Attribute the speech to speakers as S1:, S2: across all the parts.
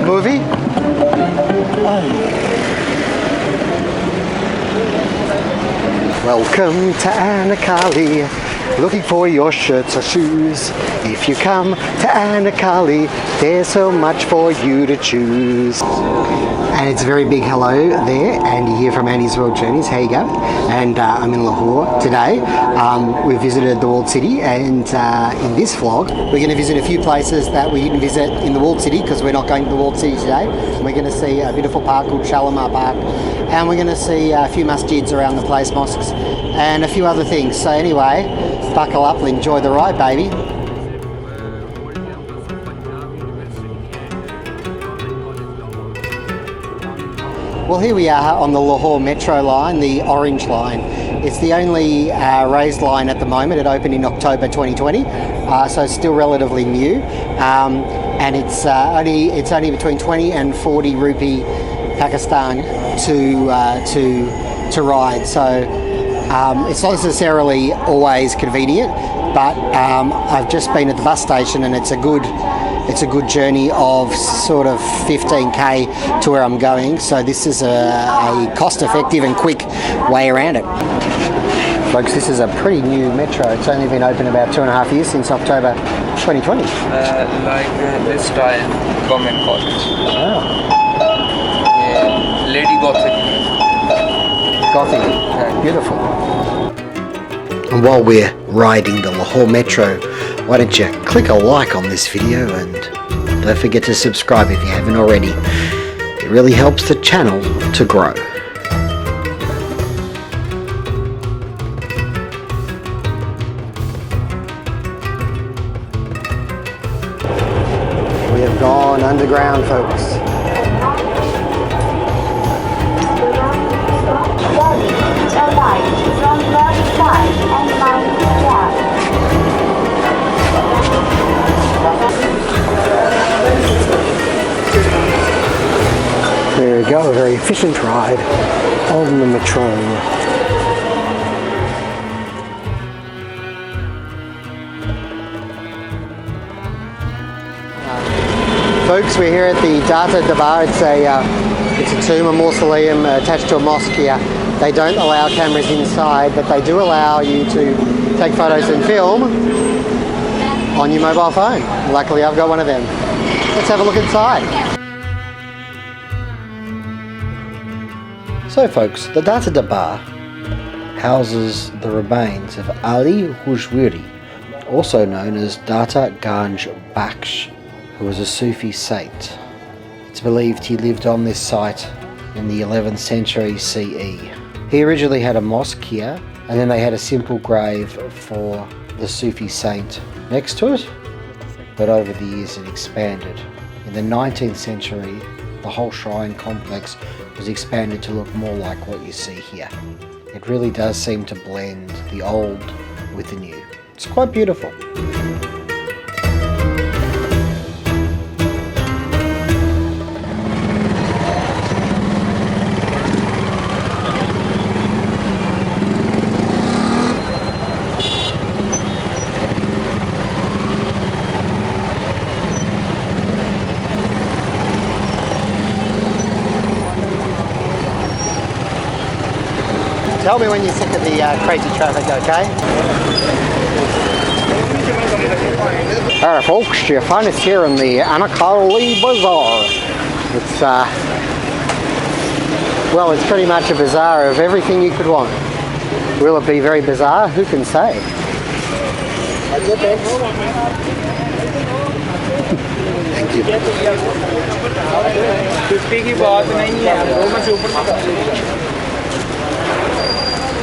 S1: Movie? Welcome to Anakarli, looking for your shirts or shoes. If you come to Anakarli, there's so much for you to choose. And it's a very big hello there, and here from Andy's World Journeys. How you go? And I'm in Lahore today. We visited the Walled City, and in this vlog we're going to visit a few places that we didn't visit in the Walled City because we're not going to the Walled City today. We're going to see a beautiful park called Shalimar Park, and we're going to see a few masjids around the place, mosques, and a few other things. So anyway, buckle up and enjoy the ride, baby. Well, here we are on the Lahore Metro line, the orange line. It's the only raised line at the moment. It opened in October 2020, so it's still relatively new. And it's only between 20 and 40 rupee Pakistan to ride. So it's not necessarily always convenient, but I've just been at the bus station, and it's a good journey of sort of 15k to where I'm going. So this is a cost-effective and quick way around it. Folks, this is a pretty new metro. It's only been open about 2.5 years, since October 2020.
S2: This style, government college.
S1: Oh.
S2: Yeah, Lady Gothic.
S1: Gothic, beautiful. And while we're riding the Lahore Metro, why don't you click a like on this video, and don't forget to subscribe if you haven't already. It really helps the channel to grow. We have gone underground, folks. There we go, a very efficient ride on the metro. Folks, we're here at the Darbar. It's a tomb, a mausoleum attached to a mosque here. They don't allow cameras inside, but they do allow you to take photos and film on your mobile phone. Luckily, I've got one of them. Let's have a look inside. So folks, the Darbar houses the remains of Ali Hujwiri, also known as Data Ganj Bakhsh, who was a Sufi saint. It's believed he lived on this site in the 11th century CE. He originally had a mosque here, and then they had a simple grave for the Sufi saint next to it, but over the years it expanded. In the 19th century, the whole shrine complex was expanded to look more like what you see here. It really does seem to blend the old with the new. It's quite beautiful. Tell me when you're sick of the crazy traffic, okay? Alright folks, you find us here in the Anakarli Bazaar. It's, well, it's pretty much a bazaar of everything you could want. Will it be very bizarre? Who can say? Thank you.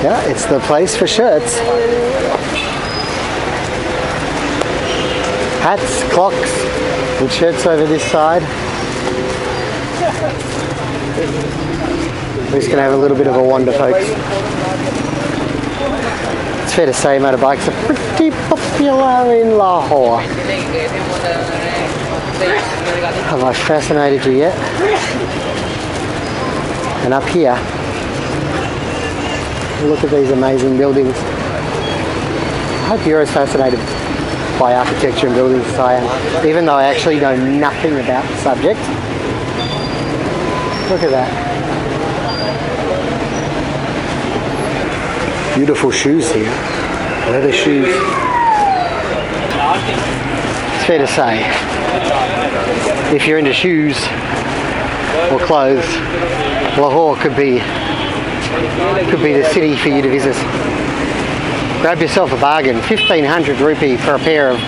S1: Yeah, it's the place for shirts. Hats, clocks, and shirts over this side. We're just going to have a little bit of a wander, folks. It's fair to say motorbikes are pretty popular in Lahore. Have I fascinated you yet? And up here, look at these amazing buildings. hope you're as fascinated by architecture and buildings as I am, even though I actually know nothing about the subject. Look at that. Beautiful shoes here. Leather shoes. It's fair to say, if you're into shoes or clothes, Lahore could be the city for you to visit. Grab yourself a bargain, 1500 rupee for a pair of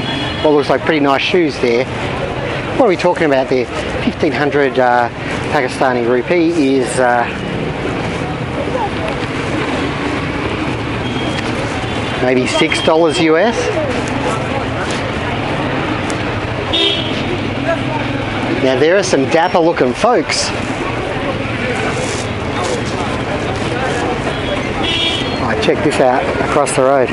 S1: what looks like pretty nice shoes there. What are we talking about there? 1500 Pakistani rupee is maybe $6 US. Now there are some dapper looking folks. Oh, check this out across the road.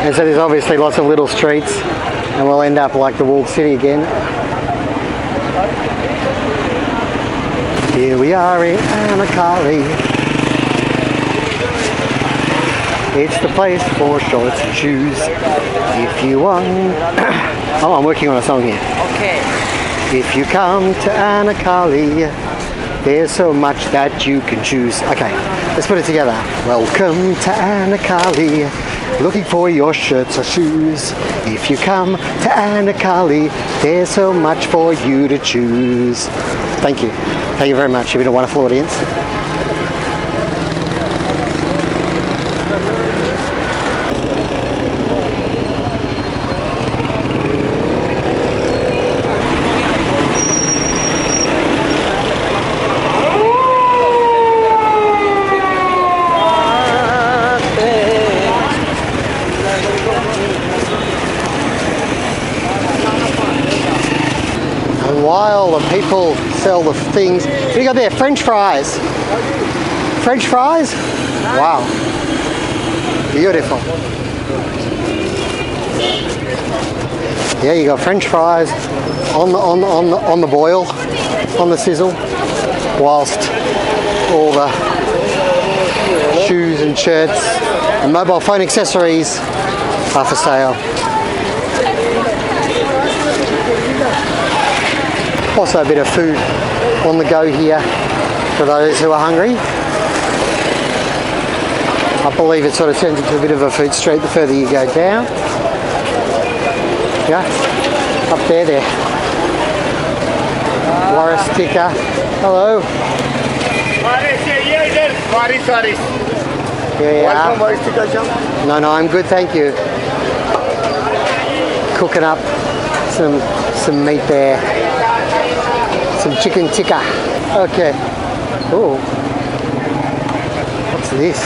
S1: And so there's obviously lots of little streets, and we'll end up like the walled city again. Here we are in Anakarli. It's the place for shorts and shoes. If you want... Oh, I'm working on a song here.
S2: Okay.
S1: If you come to Anakarli, there's so much that you can choose. Okay, let's put it together. Welcome to Anakarli, looking for your shirts or shoes. If you come to Anakarli, there's so much for you to choose. Thank you. Thank you very much. You've been a wonderful audience. While the people sell the things, what do you got there? French fries. French fries? Wow. Beautiful. Yeah, you got French fries on the boil, on the sizzle, whilst all the shoes and shirts and mobile phone accessories are for sale. Also a bit of food on the go here for those who are hungry. I believe it sort of turns into a bit of a food street the further you go down. Yeah, up there. Loris Ticker. Hello. Here you are. No, I'm good, thank you. Cooking up some meat there. Some chicken tikka. Okay. Oh. What's this?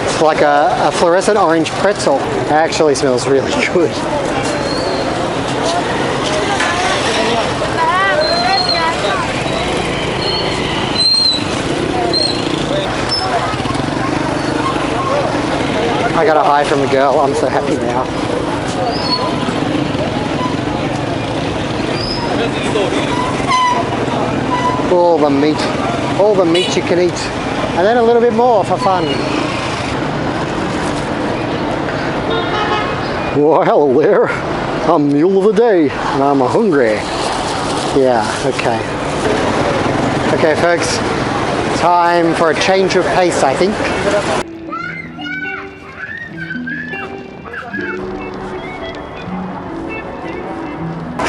S1: It's like a fluorescent orange pretzel. It actually smells really good. I got a hi from a girl. I'm so happy now. All the meat you can eat, and then a little bit more for fun. Well, hello there. I'm Mule of the Day, and I'm hungry. Yeah, okay. Okay, folks, time for a change of pace, I think.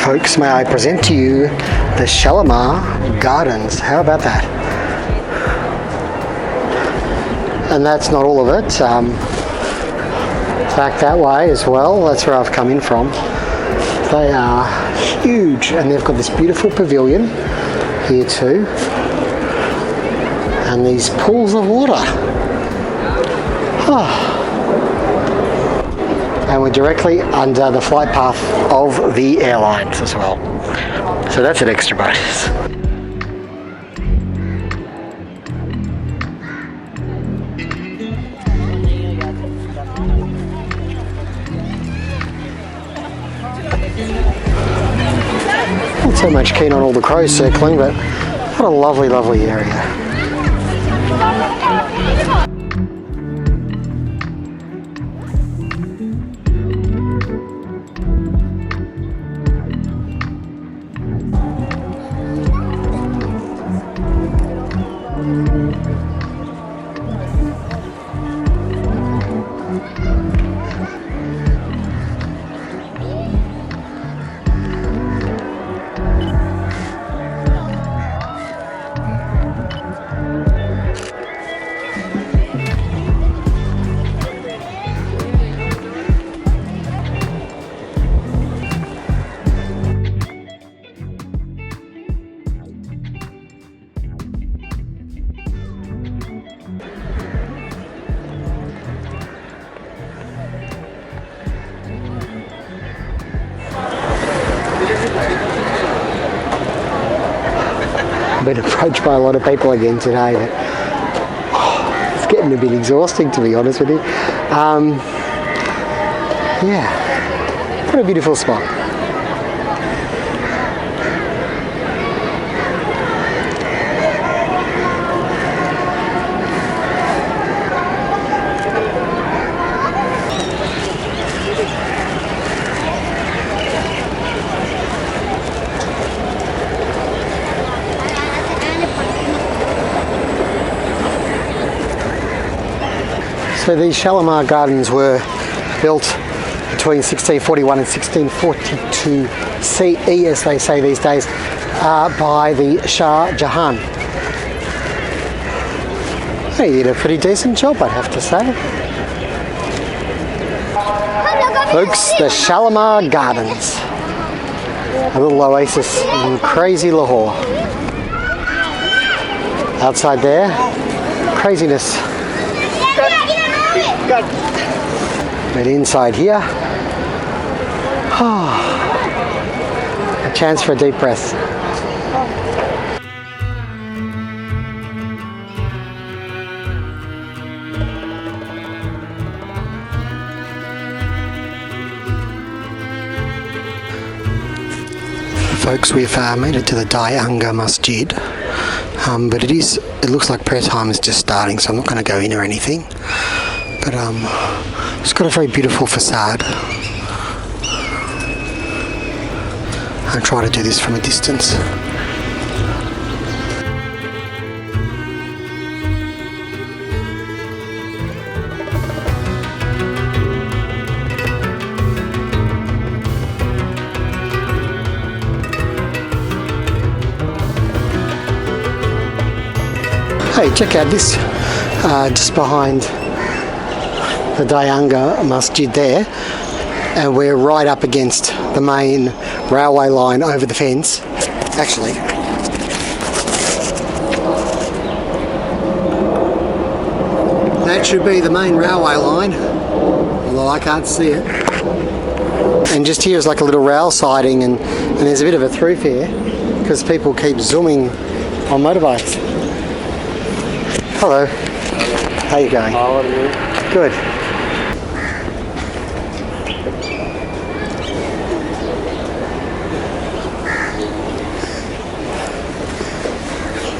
S1: Folks, may I present to you the Shalimar Gardens. How about that? And that's not all of it. Back that way as well, that's where I've come in from. They are huge, and they've got this beautiful pavilion here too. And these pools of water. And we're directly under the flight path of the airlines as well. So that's an extra bonus. Not so much much keen on all the crows circling, but what a lovely, lovely area. Been approached by a lot of people again today, but it's getting a bit exhausting, to be honest with you. Yeah, what a beautiful spot. So these Shalimar Gardens were built between 1641 and 1642 CE, as they say these days, by the Shah Jahan. He did a pretty decent job, I'd have to say. Folks, the Shalimar Gardens. A little oasis in crazy Lahore. Outside there, craziness. But inside here, a chance for a deep breath. Folks, we've made it to the Anga Masjid, but it looks like prayer time is just starting, so I'm not going to go in or anything. But it's got a very beautiful facade. I'm trying to do this from a distance. Hey, check out this, just behind the Anga Masjid there, and we're right up against the main railway line over the fence. Actually, that should be the main railway line, although I can't see it. And just here is like a little rail siding, and there's a bit of a through here because people keep zooming on motorbikes. Hello. How you going?
S2: How are you?
S1: Good.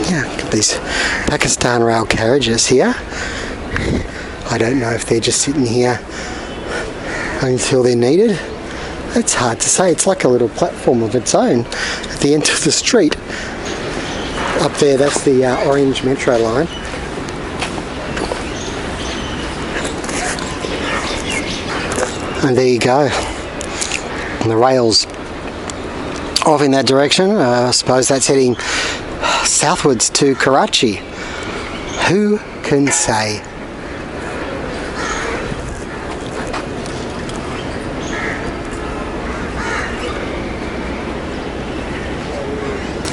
S1: Yeah, got these Pakistan rail carriages here. I don't know if they're just sitting here until they're needed. It's hard to say. It's like a little platform of its own at the end of the street. Up there, that's the orange metro line. And there you go. And the rails off in that direction. I suppose that's heading southwards to Karachi. Who can say?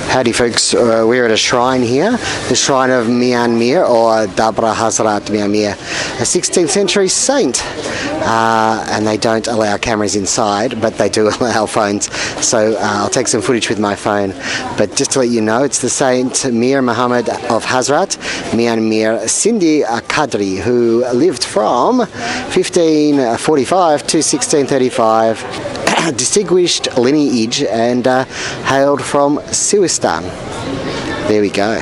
S1: Howdy folks, we're at a shrine here, the shrine of Mian Mir, or Darbar Hazrat Mian Mir, a 16th century saint. And they don't allow cameras inside, but they do allow phones, so I'll take some footage with my phone. But just to let you know, it's the Saint Mir Muhammad of Hazrat Mian Mir Sindhi Qadri, who lived from 1545 to 1635. distinguished lineage and hailed from Siwistan. There we go.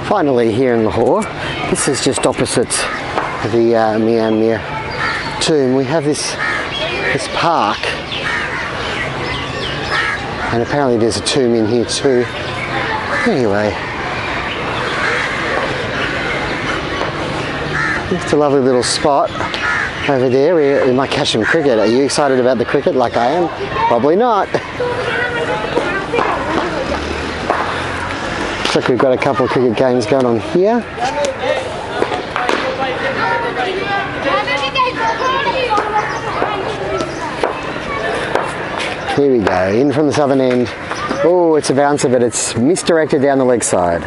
S1: Finally here in Lahore, this is just opposite the Mian Mir tomb. We have this park, and apparently there's a tomb in here too. Anyway, it's a lovely little spot over there. We might catch some cricket. Are you excited about the cricket like I am? Probably not. Looks like we've got a couple of cricket games going on here. Here we go, in from the southern end. Oh, it's a bouncer, but it's misdirected down the leg side.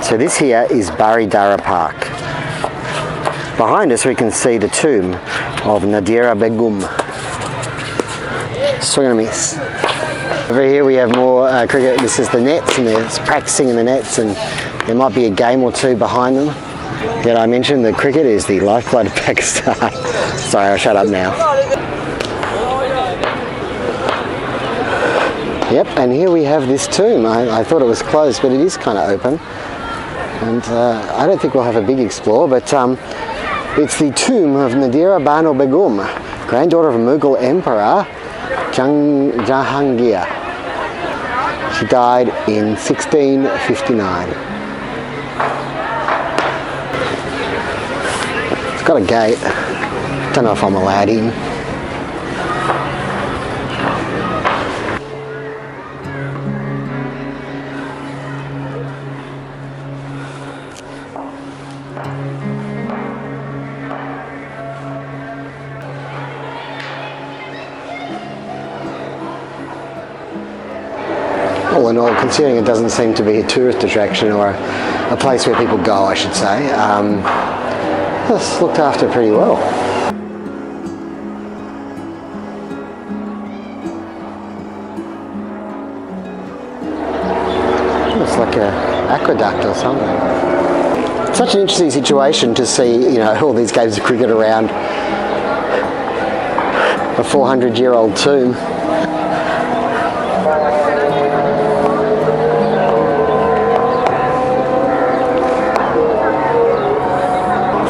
S1: So this here is Bara Dari Park. Behind us we can see the tomb of Nadira Begum. Swing and a miss. Over here we have more cricket. This is the nets, and they're practicing in the nets, and there might be a game or two behind them. Yet I mentioned that cricket is the lifeblood of Pakistan. Sorry, I'll shut up now. Yep, and here we have this tomb. I thought it was closed, but it is kind of open. And I don't think we'll have a big explore, but it's the tomb of Nadira Banu Begum, granddaughter of a Mughal emperor, Jahangir. She died in 1659. It's got a gate. Don't know if I'm allowed in. All in all, considering it doesn't seem to be a tourist attraction or a place where people go, I should say, it's looked after pretty well. It's like an aqueduct or something. Such an interesting situation to see, all these games of cricket around a 400-year-old tomb.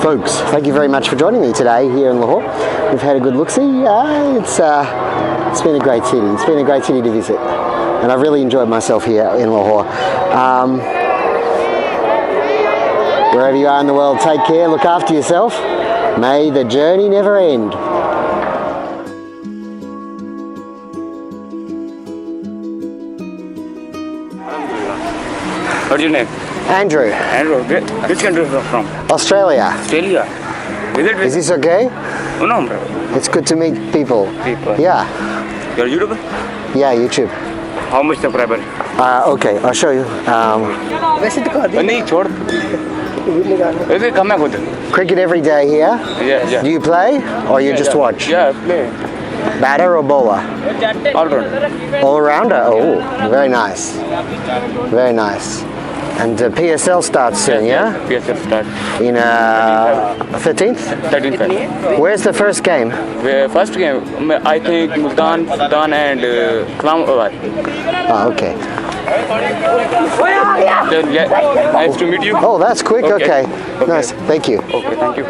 S1: Folks, thank you very much for joining me today here in Lahore. We've had a good look-see. It's been a great city. It's been a great city to visit, and I've really enjoyed myself here in Lahore. Wherever you are in the world, take care, look after yourself. May the journey never end.
S2: What's your name?
S1: Andrew.
S2: Andrew. Which country are you from?
S1: Australia.
S2: Australia.
S1: Is this okay?
S2: Oh, no, bro.
S1: It's good to meet people. Yeah.
S2: You're a YouTuber?
S1: Yeah, YouTube.
S2: How much subscriber?
S1: Okay, I'll show you. Cricket every day here.
S2: Yeah.
S1: Do you play or you just watch?
S2: Yeah, I play.
S1: Batter or bowler?
S2: All round.
S1: All rounder? Oh, very nice. Very nice. And PSL starts soon, yeah?
S2: PSL starts.
S1: In 13th?
S2: 13th.
S1: Where's the first game?
S2: First game, I think Multan and Islamabad.
S1: Oh, okay.
S2: Nice to meet you.
S1: Oh, that's quick. Okay. Nice. Thank you.
S2: Okay, thank you.